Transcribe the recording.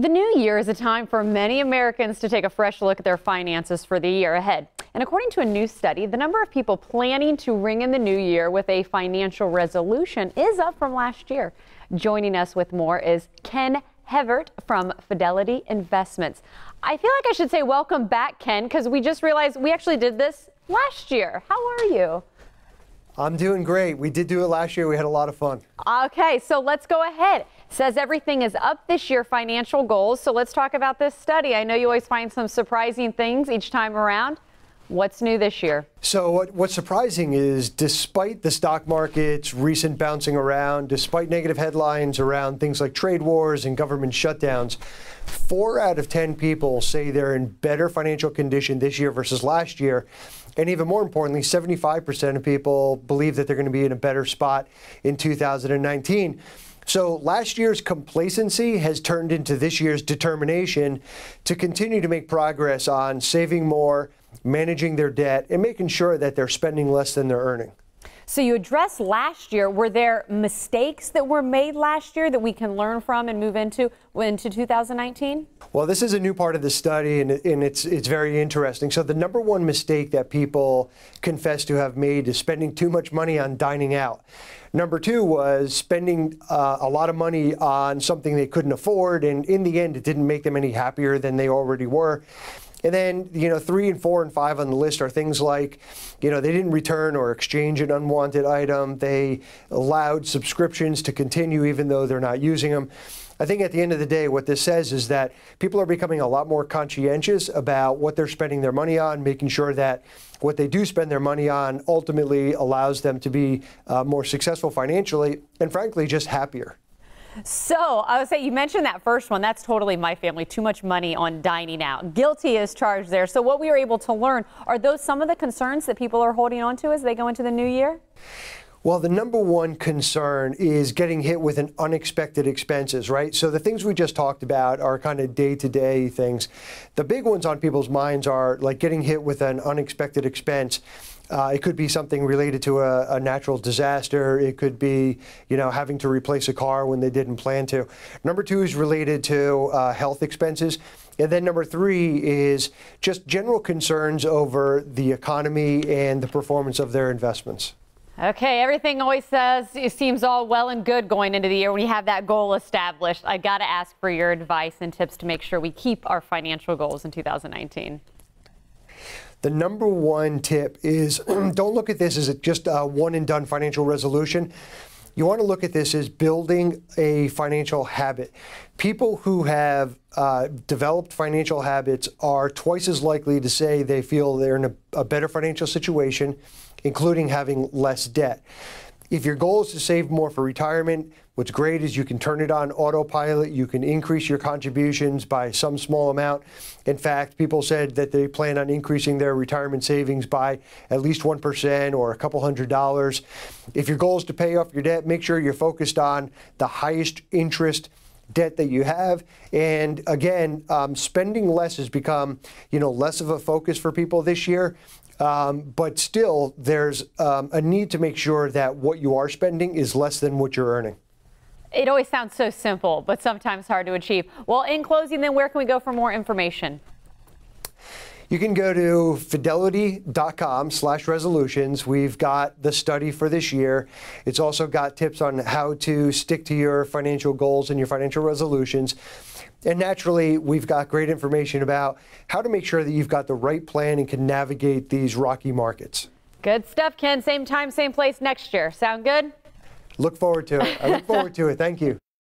The new year is a time for many Americans to take a fresh look at their finances for the year ahead. And according to a new study, the number of people planning to ring in the new year with a financial resolution is up from last year. Joining us with more is Ken Hevert from Fidelity Investments. I feel like I should say welcome back, Ken, because we just realized we actually did this last year. How are you? I'm doing great. We did do it last year. We had a lot of fun. Okay, so let's go ahead. Says everything is up this year, financial goals. So let's talk about this study. I know you always find some surprising things each time around. What's new this year? So what's surprising is despite the stock market's recent bouncing around, despite negative headlines around things like trade wars and government shutdowns, 4 out of 10 people say they're in better financial condition this year versus last year. And even more importantly, 75% of people believe that they're going to be in a better spot in 2019. So last year's complacency has turned into this year's determination to continue to make progress on saving more, managing their debt, and making sure that they're spending less than they're earning. So you addressed last year. Were there mistakes that were made last year that we can learn from and move into 2019? Well, this is a new part of the study, and it's very interesting. So the number one mistake that people confess to have made is spending too much money on dining out. Number two was spending a lot of money on something they couldn't afford, and in the end, it didn't make them any happier than they already were. And then, 3 and 4 and 5 on the list are things like, they didn't return or exchange an unwanted item. They allowed subscriptions to continue even though they're not using them. I think at the end of the day, what this says is that people are becoming a lot more conscientious about what they're spending their money on, making sure that what they do spend their money on ultimately allows them to be more successful financially and, frankly, just happier. So I would say you mentioned that first one. That's totally my family. Too much money on dining out. Guilty is charged there. So what we were able to learn, are those some of the concerns that people are holding on to as they go into the new year? Well, the number one concern is getting hit with an unexpected expenses, right? So the things we just talked about are kind of day-to-day things. The big ones on people's minds are like getting hit with an unexpected expense. It could be something related to a natural disaster. It could be, having to replace a car when they didn't plan to. Number two is related to health expenses. And then number 3 is just general concerns over the economy and the performance of their investments. Okay, everything always says it seems all well and good going into the year when you have that goal established. I got to ask for your advice and tips to make sure we keep our financial goals in 2019. The number one tip is don't look at this as just a one and done financial resolution. You want to look at this as building a financial habit. People who have developed financial habits are twice as likely to say they feel they're in a better financial situation, including having less debt. If your goal is to save more for retirement, what's great is you can turn it on autopilot. You can increase your contributions by some small amount. In fact, people said that they plan on increasing their retirement savings by at least 1% or a couple $100s. If your goal is to pay off your debt, make sure you're focused on the highest interest debt that you have. And again, spending less has become, less of a focus for people this year. But still, there's a need to make sure that what you are spending is less than what you're earning. It always sounds so simple, but sometimes hard to achieve. Well, in closing, then, where can we go for more information? You can go to fidelity.com/resolutions. We've got the study for this year. It's also got tips on how to stick to your financial goals and your financial resolutions. And naturally, we've got great information about how to make sure that you've got the right plan and can navigate these rocky markets. Good stuff, Ken. Same time, same place next year. Sound good? Look forward to it. I look forward to it. Thank you.